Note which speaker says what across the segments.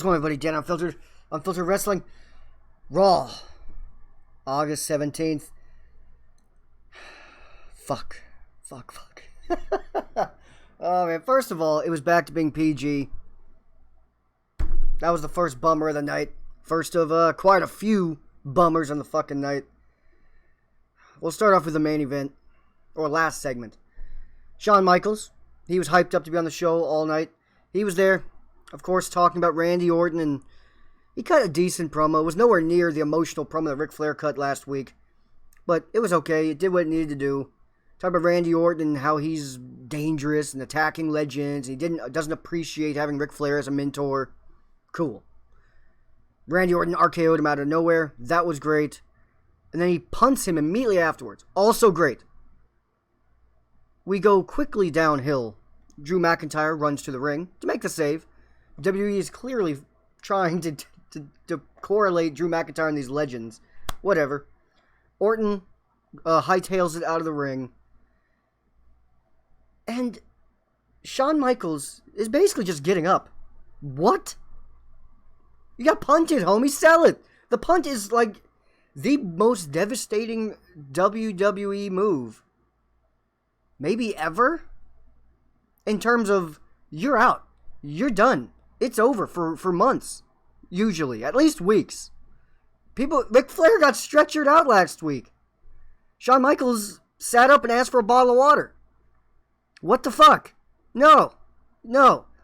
Speaker 1: What's going on, everybody? Dan Unfiltered Wrestling. Raw. August 17th. Fuck. Oh, man. First of all, it was back to being PG. That was the first bummer of the night. First of quite a few bummers on the fucking night. We'll start off with the main event. Or last segment. Shawn Michaels. He was hyped up to be on the show all night. He was there, of course, talking about Randy Orton, and he cut a decent promo. It was nowhere near the emotional promo that Ric Flair cut last week. But it was okay. It did what it needed to do. Talk about Randy Orton and how he's dangerous and attacking legends. He doesn't appreciate having Ric Flair as a mentor. Cool. Randy Orton RKO'd him out of nowhere. That was great. And then he punts him immediately afterwards. Also great. We go quickly downhill. Drew McIntyre runs to the ring to make the save. WWE is clearly trying to correlate Drew McIntyre and these legends. Whatever. Orton hightails it out of the ring. And Shawn Michaels is basically just getting up. What? You got punted, homie. Sell it. The punt is like the most devastating WWE move maybe ever. In terms of, you're out. You're done. It's over for months. Usually. At least weeks. Ric Flair got stretchered out last week. Shawn Michaels sat up and asked for a bottle of water. What the fuck? No.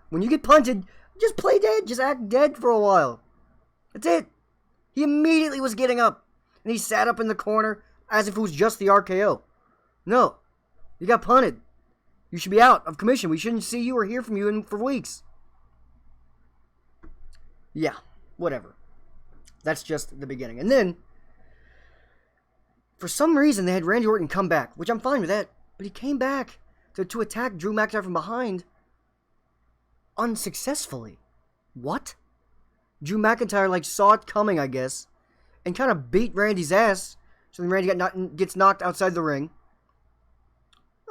Speaker 1: When you get punted, just play dead. Just act dead for a while. That's it. He immediately was getting up. And he sat up in the corner as if it was just the RKO. No. You got punted. You should be out of commission. We shouldn't see you or hear from you for weeks. Yeah, whatever. That's just the beginning. And then, for some reason, they had Randy Orton come back, which I'm fine with that. But he came back to attack Drew McIntyre from behind unsuccessfully. What? Drew McIntyre, saw it coming, I guess, and kind of beat Randy's ass. So then Randy gets knocked outside the ring.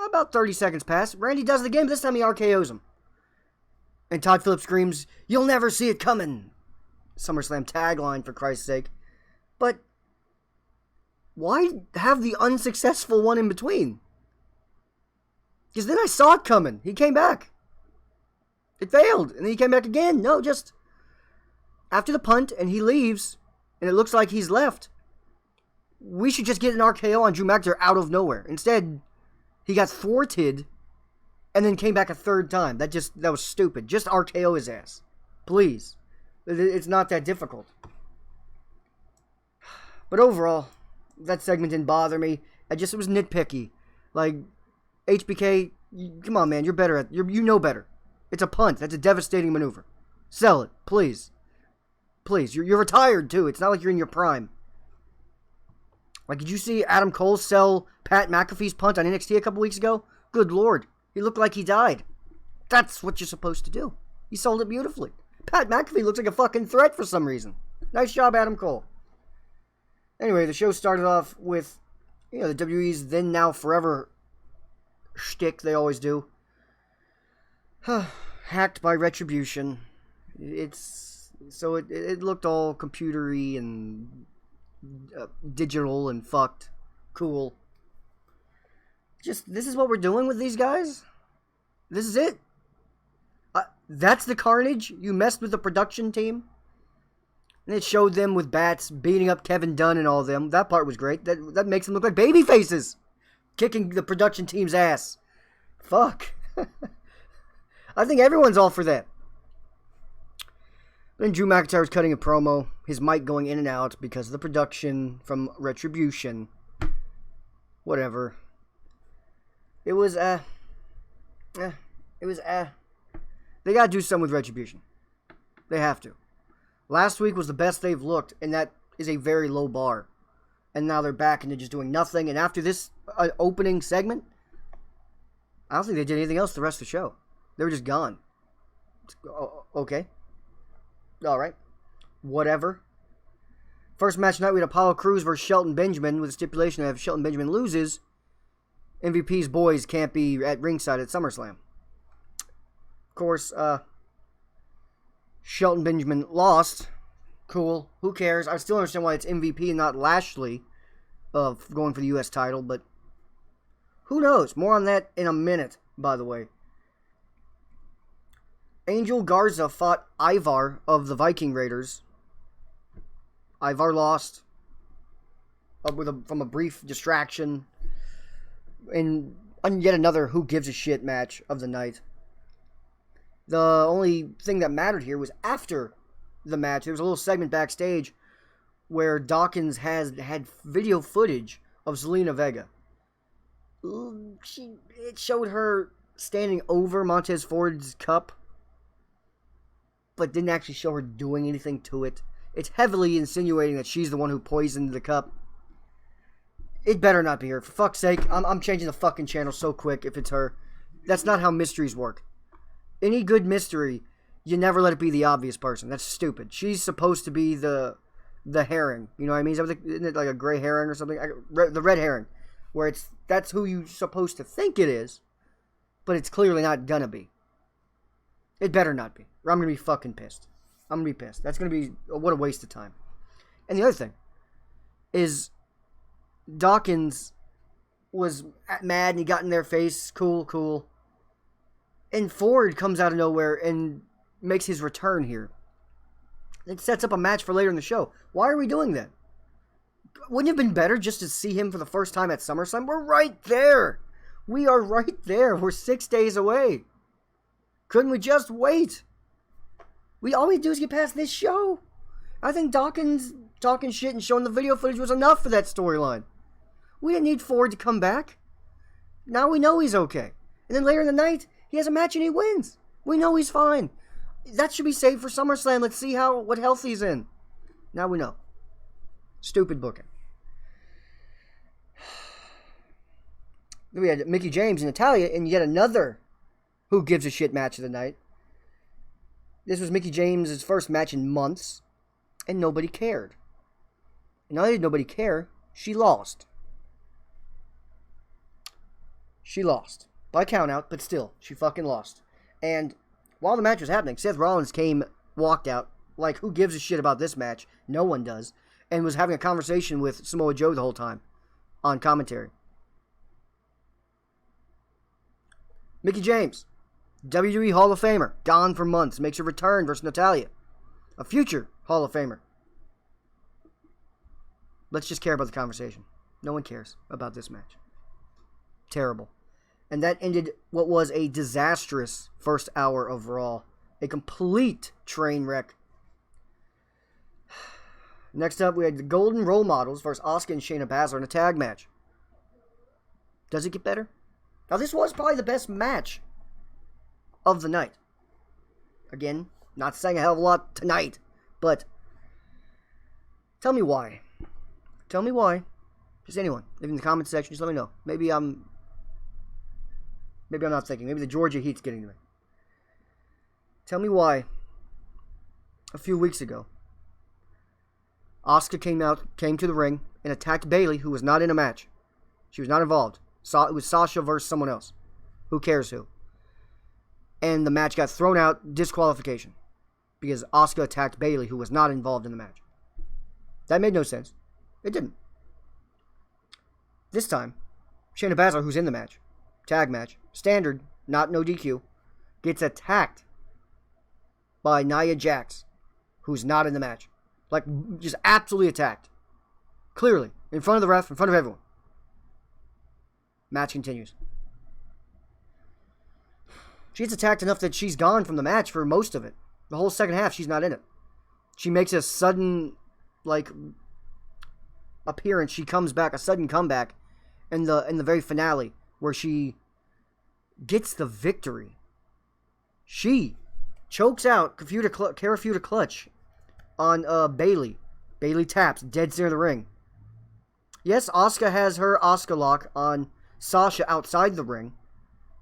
Speaker 1: About 30 seconds pass. Randy does it again, but this time he RKOs him. And Todd Phillips screams, "You'll never see it coming." SummerSlam tagline, for Christ's sake. But why have the unsuccessful one in between? Because then I saw it coming. He came back. It failed. And then he came back again. No, just after the punt and he leaves and it looks like he's left, we should just get an RKO on Drew McIntyre out of nowhere. Instead, he got thwarted and then came back a third time. That was stupid. Just RKO his ass. Please. It's not that difficult. But overall, that segment didn't bother me. It was nitpicky. HBK, come on, man. You're better you know better. It's a punt. That's a devastating maneuver. Sell it. Please. Please. You're retired, too. It's not like you're in your prime. Did you see Adam Cole sell Pat McAfee's punt on NXT a couple weeks ago? Good Lord. He looked like he died. That's what you're supposed to do. He sold it beautifully. Pat McAfee looks like a fucking threat for some reason. Nice job, Adam Cole. Anyway, the show started off with, the WWE's then, now, forever shtick they always do. Hacked by Retribution. It looked all computery and digital and fucked. Cool. This is what we're doing with these guys? This is it? That's the carnage? You messed with the production team? And it showed them with bats beating up Kevin Dunn and all of them. That part was great. That makes them look like baby faces. Kicking the production team's ass. Fuck. I think everyone's all for that. Then Drew McIntyre was cutting a promo, his mic going in and out because of the production from Retribution. Whatever. It was, They gotta do something with Retribution. They have to. Last week was the best they've looked, and that is a very low bar. And now they're back and they're just doing nothing. And after this opening segment, I don't think they did anything else the rest of the show. They were just gone. Okay. Alright. Whatever. First match tonight, we had Apollo Crews versus Shelton Benjamin with a stipulation that if Shelton Benjamin loses, MVP's boys can't be at ringside at SummerSlam. Of course, Shelton Benjamin lost. Cool. Who cares? I still understand why it's MVP and not Lashley going for the U.S. title, but who knows? More on that in a minute, by the way. Angel Garza fought Ivar of the Viking Raiders. Ivar lost from a brief distraction in yet another who gives a shit match of the night. The only thing that mattered here was after the match. There was a little segment backstage where Dawkins had video footage of Zelina Vega. It showed her standing over Montez Ford's cup, but didn't actually show her doing anything to it. It's heavily insinuating that she's the one who poisoned the cup. It better not be her. For fuck's sake, I'm changing the fucking channel so quick if it's her. That's not how mysteries work. Any good mystery, you never let it be the obvious person. That's stupid. She's supposed to be the herring. You know what I mean? Isn't it like a gray herring or something? The red herring. Where that's who you're supposed to think it is, but it's clearly not gonna be. It better not be. Or I'm gonna be fucking pissed. I'm gonna be pissed. That's gonna be what a waste of time. And the other thing is Dawkins was mad and he got in their face. Cool. And Ford comes out of nowhere and makes his return here. It sets up a match for later in the show. Why are we doing that? Wouldn't it have been better just to see him for the first time at SummerSlam? We're right there. We are right there. We're 6 days away. Couldn't we just wait? All we do is get past this show. I think Dawkins talking shit and showing the video footage was enough for that storyline. We didn't need Ford to come back. Now we know he's okay. And then later in the night, he has a match and he wins. We know he's fine. That should be saved for SummerSlam. Let's see what health he's in. Now we know. Stupid booking. We had Mickie James and Natalya in yet another who gives a shit match of the night. This was Mickie James' first match in months, and nobody cared. And not only did nobody care, she lost. She lost. By count out, but still, she fucking lost. And while the match was happening, Seth Rollins walked out, like, who gives a shit about this match? No one does. And was having a conversation with Samoa Joe the whole time on commentary. Mickie James, WWE Hall of Famer, gone for months, makes a return versus Natalya, a future Hall of Famer. Let's just care about the conversation. No one cares about this match. Terrible. And that ended what was a disastrous first hour of Raw. A complete train wreck. Next up, we had the Golden Role Models versus Asuka and Shayna Baszler in a tag match. Does it get better? Now, this was probably the best match of the night. Again, not saying a hell of a lot tonight, but tell me why. Tell me why. Just anyone. Leave in the comment section. Just let me know. Maybe I'm not thinking. Maybe the Georgia heat's getting to me. Tell me why. A few weeks ago, Asuka came to the ring and attacked Bayley, who was not in a match. She was not involved. It was Sasha versus someone else. Who cares who? And the match got thrown out, disqualification, because Asuka attacked Bayley, who was not involved in the match. That made no sense. It didn't. This time, Shayna Baszler, who's in the match, tag match, standard, not no DQ, gets attacked by Nia Jax, who's not in the match. Like, just absolutely attacked. Clearly. In front of the ref, in front of everyone. Match continues. She gets attacked enough that she's gone from the match for most of it. The whole second half, she's not in it. She makes a sudden, appearance. She comes back, a sudden comeback in the very finale, where she gets the victory. She chokes out Karafuda Clutch on Bayley. Bayley taps, dead center of the ring. Yes, Asuka has her Asuka lock on Sasha outside the ring,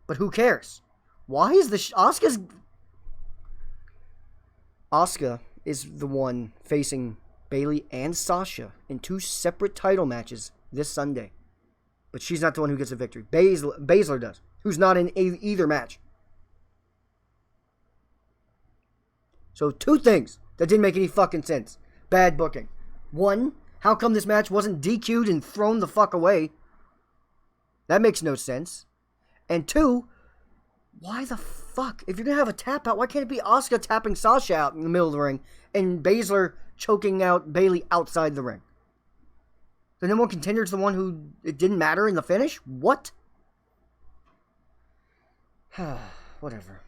Speaker 1: but who cares? Why is Asuka is the one facing Bayley and Sasha in 2 separate title matches this Sunday, but she's not the one who gets a victory. Baszler does, who's not in either match. So 2 things that didn't make any fucking sense. Bad booking. 1, how come this match wasn't DQ'd and thrown the fuck away? That makes no sense. And 2, why the fuck? If you're going to have a tap out, why can't it be Asuka tapping Sasha out in the middle of the ring and Baszler choking out Bayley outside the ring? The number 1 contender is the one who it didn't matter in the finish? What? Whatever.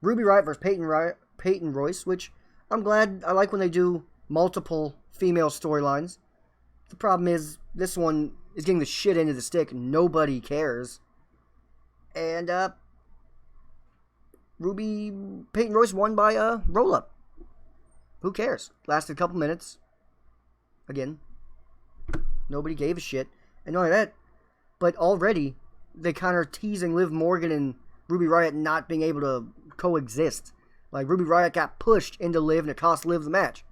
Speaker 1: Ruby Riott versus Peyton Royce, which I'm glad. I like when they do multiple female storylines. The problem is, this one is getting the shit end of the stick. Nobody cares. And, Peyton Royce won by a roll-up. Who cares? Lasted a couple minutes. Again, nobody gave a shit. And not only that, but already they kind of are teasing Liv Morgan and Ruby Riott not being able to coexist. Like, Ruby Riott got pushed into Liv and it cost Liv the match.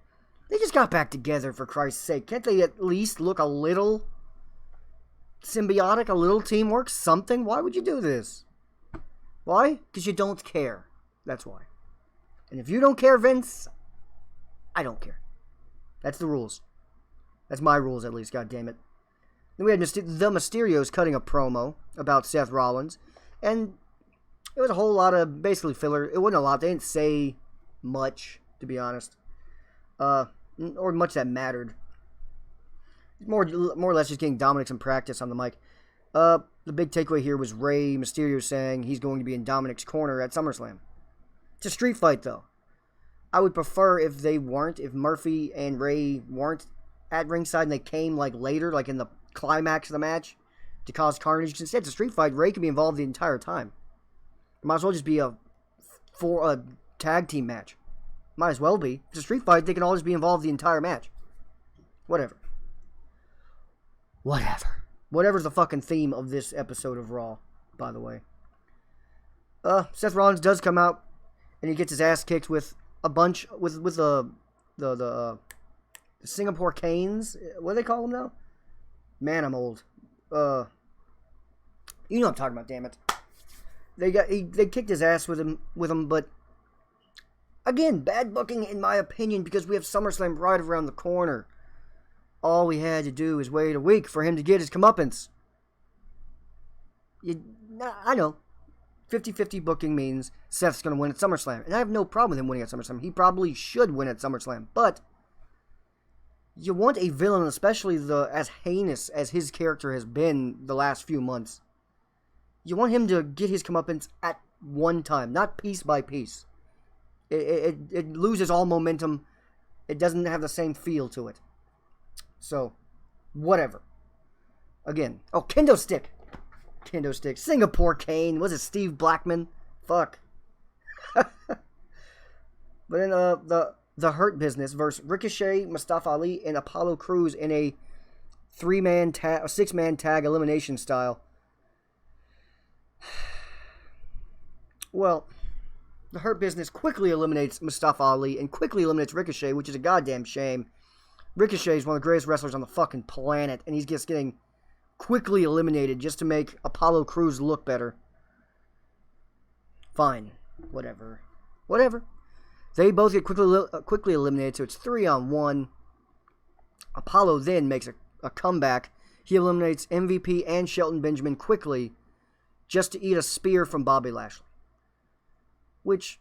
Speaker 1: They just got back together, for Christ's sake. Can't they at least look a little symbiotic, a little teamwork, something? Why would you do this? Why? Because you don't care. That's why. And if you don't care, Vince, I don't care. That's the rules. That's my rules, at least, goddammit. Then we had the Mysterios cutting a promo about Seth Rollins. And it was a whole lot of basically filler. It wasn't a lot. They didn't say much, to be honest. Or much that mattered. More or less just getting Dominic some practice on the mic. The big takeaway here was Rey Mysterio saying he's going to be in Dominic's corner at SummerSlam. It's a street fight, though. I would prefer if they weren't, if Murphy and Rey weren't at ringside and they came like later, like in the climax of the match, to cause carnage. Instead, it's a street fight. Rey could be involved the entire time. It might as well just be a tag team match. Might as well be. If it's a street fight, they can all just be involved the entire match. Whatever. Whatever's the fucking theme of this episode of Raw, by the way. Seth Rollins does come out, and he gets his ass kicked with a bunch, with the Singapore Canes. What do they call them now? Man, I'm old. You know what I'm talking about, damn it. They kicked his ass with him, but again, bad booking in my opinion, because we have SummerSlam right around the corner. All we had to do is wait a week for him to get his comeuppance. I know. 50-50 booking means Seth's going to win at SummerSlam. And I have no problem with him winning at SummerSlam. He probably should win at SummerSlam. But you want a villain, especially as heinous as his character has been the last few months. You want him to get his comeuppance at one time, not piece by piece. It loses all momentum. It doesn't have the same feel to it. So, whatever. Again. Oh, Kendo Stick. Singapore Cane. Was it Steve Blackman? Fuck. But then the Hurt Business versus Ricochet, Mustafa Ali, and Apollo Crews in a 6-man tag elimination style. Well, the Hurt Business quickly eliminates Mustafa Ali and quickly eliminates Ricochet, which is a goddamn shame. Ricochet is one of the greatest wrestlers on the fucking planet, and he's just getting quickly eliminated just to make Apollo Crews look better. Fine. Whatever. They both get quickly eliminated, so it's 3-on-1. Apollo then makes a comeback. He eliminates MVP and Shelton Benjamin quickly just to eat a spear from Bobby Lashley. Which,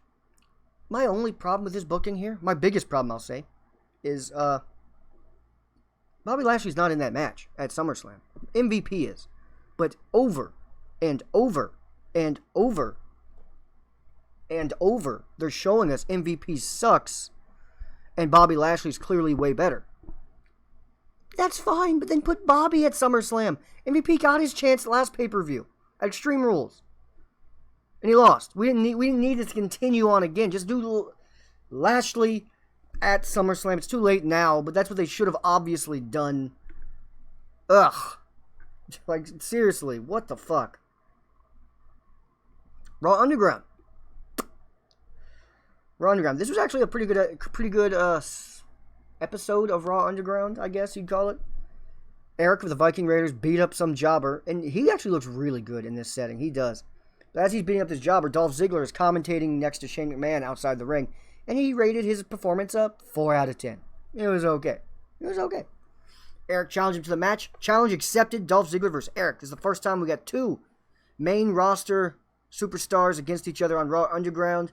Speaker 1: my only problem with this booking here, my biggest problem I'll say, is Bobby Lashley's not in that match at SummerSlam. MVP is. But over and over and over and over, they're showing us MVP sucks and Bobby Lashley's clearly way better. That's fine, but then put Bobby at SummerSlam. MVP got his chance last pay-per-view at Extreme Rules. And he lost. We didn't need it to continue on again. Just do Lashley at SummerSlam. It's too late now, but that's what they should have obviously done. Ugh. Like, seriously, what the fuck? Raw Underground. This was actually a pretty good episode of Raw Underground, I guess you'd call it. Eric of the Viking Raiders beat up some jobber, and he actually looks really good in this setting. He does. But as he's beating up this jobber, Dolph Ziggler is commentating next to Shane McMahon outside the ring, and he rated his performance a 4 out of 10. It was okay. It was okay. Eric challenged him to the match. Challenge accepted. Dolph Ziggler versus Eric. This is the first time we got 2 main roster superstars against each other on Raw Underground.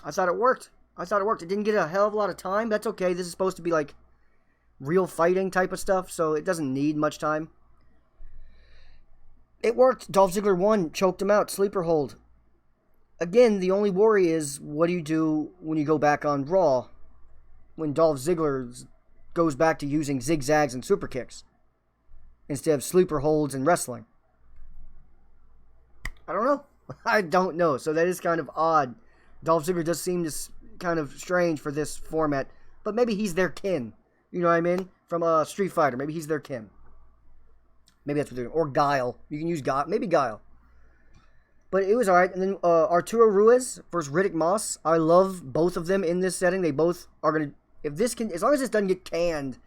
Speaker 1: I thought it worked. It didn't get a hell of a lot of time. That's okay. This is supposed to be like real fighting type of stuff, so it doesn't need much time. It worked. Dolph Ziggler won. Choked him out. Sleeper hold. Again, the only worry is, what do you do when you go back on Raw? When Dolph Ziggler goes back to using zigzags and super kicks instead of sleeper holds and wrestling. I don't know. I don't know. So that is kind of odd. Dolph Ziggler does seem kind of strange for this format, but maybe he's their kin. You know what I mean? From a Street Fighter. Maybe he's their kin. Maybe that's what they're doing. Or Guile. You can use Guile. Maybe Guile. But it was alright. And then Arturo Ruiz versus Riddick Moss. I love both of them in this setting. They both are going to... as long as this doesn't get canned,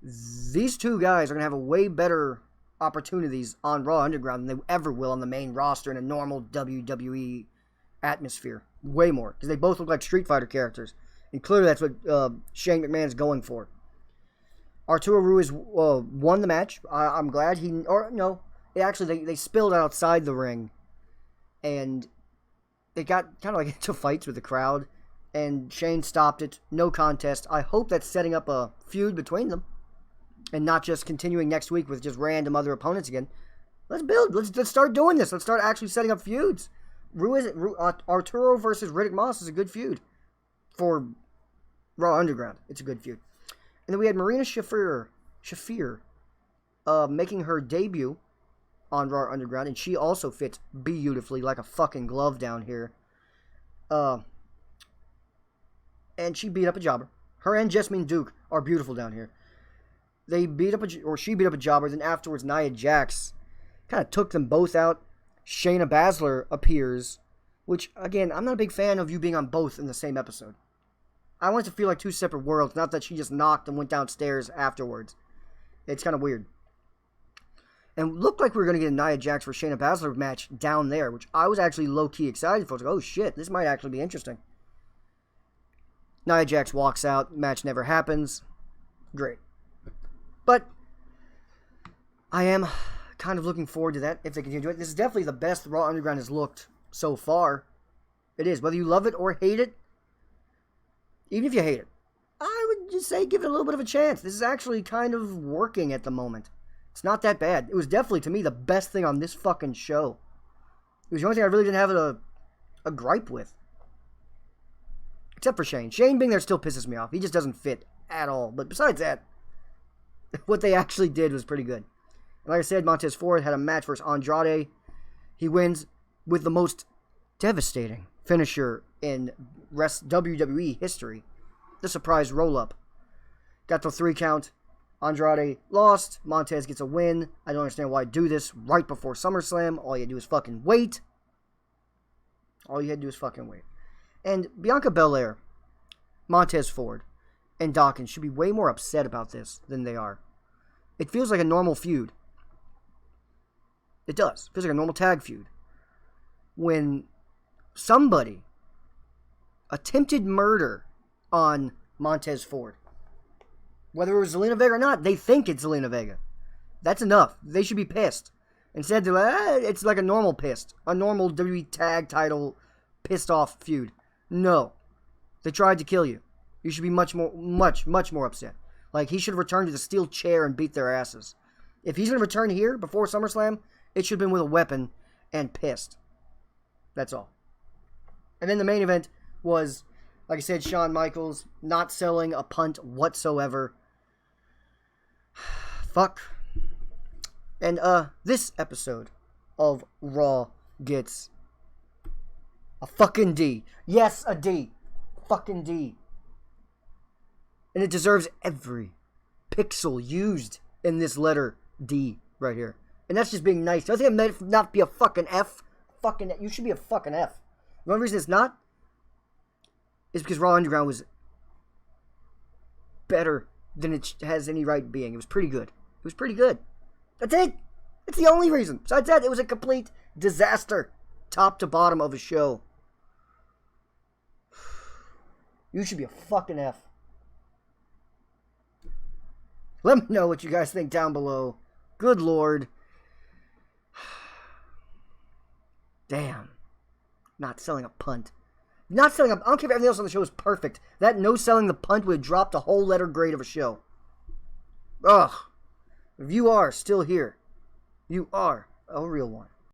Speaker 1: these 2 guys are going to have a way better opportunities on Raw Underground than they ever will on the main roster in a normal WWE atmosphere. Way more. Because they both look like Street Fighter characters. And clearly that's what Shane McMahon's going for. Arturo Ruiz won the match. I'm glad he... Or, no. Actually, they spilled outside the ring. And they got kind of like into fights with the crowd. And Shane stopped it. No contest. I hope that's setting up a feud between them. And not just continuing next week with just random other opponents again. Let's build. Let's start doing this. Let's start actually setting up feuds. Arturo versus Riddick Moss is a good feud. For Raw Underground. It's a good feud. And then we had Marina Shafir making her debut on Raw Underground. And she also fits beautifully like a fucking glove down here. And she beat up a jobber. Her and Jessamine Duke are beautiful down here. She beat up a jobber. Then afterwards, Nia Jax kind of took them both out. Shayna Baszler appears. Which, again, I'm not a big fan of you being on both in the same episode. I want it to feel like 2 separate worlds. Not that she just knocked and went downstairs afterwards. It's kind of weird. And it looked like we were going to get a Nia Jax for Shayna Baszler match down there. Which I was actually low-key excited for. I was like, oh shit, this might actually be interesting. Nia Jax walks out. Match never happens. Great. But I am kind of looking forward to that if they continue to do it. This is definitely the best Raw Underground has looked so far. It is. Whether you love it or hate it, even if you hate it, I would just say give it a little bit of a chance. This is actually kind of working at the moment. It's not that bad. It was definitely, to me, the best thing on this fucking show. It was the only thing I really didn't have a gripe with. Except for Shane. Shane being there still pisses me off. He just doesn't fit at all. But besides that, what they actually did was pretty good. And like I said, Montez Ford had a match versus Andrade. He wins with the most devastating finisher in WWE history. The surprise roll-up. Got the 3 count. Andrade lost. Montez gets a win. I don't understand why I do this right before SummerSlam. All you had to do is fucking wait. And Bianca Belair, Montez Ford, and Dawkins should be way more upset about this than they are. It feels like a normal feud. It does. It feels like a normal tag feud. When somebody attempted murder on Montez Ford. Whether it was Zelina Vega or not, they think it's Zelina Vega. That's enough. They should be pissed. Instead, they're like, it's like a normal pissed. A normal WWE tag title pissed off feud. No. They tried to kill you. You should be much more upset. Like, he should have returned to the steel chair and beat their asses. If he's going to return here before SummerSlam, it should have been with a weapon and pissed. That's all. And then the main event was, like I said, Shawn Michaels not selling a punt whatsoever. Fuck. And this episode of Raw gets a fucking D. Yes, a D. Fucking D. And it deserves every pixel used in this letter D right here. And that's just being nice. The other thing I'm meant to not be a fucking F. Fucking, you should be a fucking F. The only reason it's not is because Raw Underground was better than it has any right being. It was pretty good. It was pretty good. That's it. It's the only reason. Besides that, it was a complete Disaster. Top to bottom of a show. You should be a fucking F. Let me know what you guys think down below. Good Lord. Damn. Not selling a punt. Not selling a... I don't care if everything else on the show is perfect. That no selling the punt would have dropped a whole letter grade of a show. Ugh. If you are still here, you are a real one.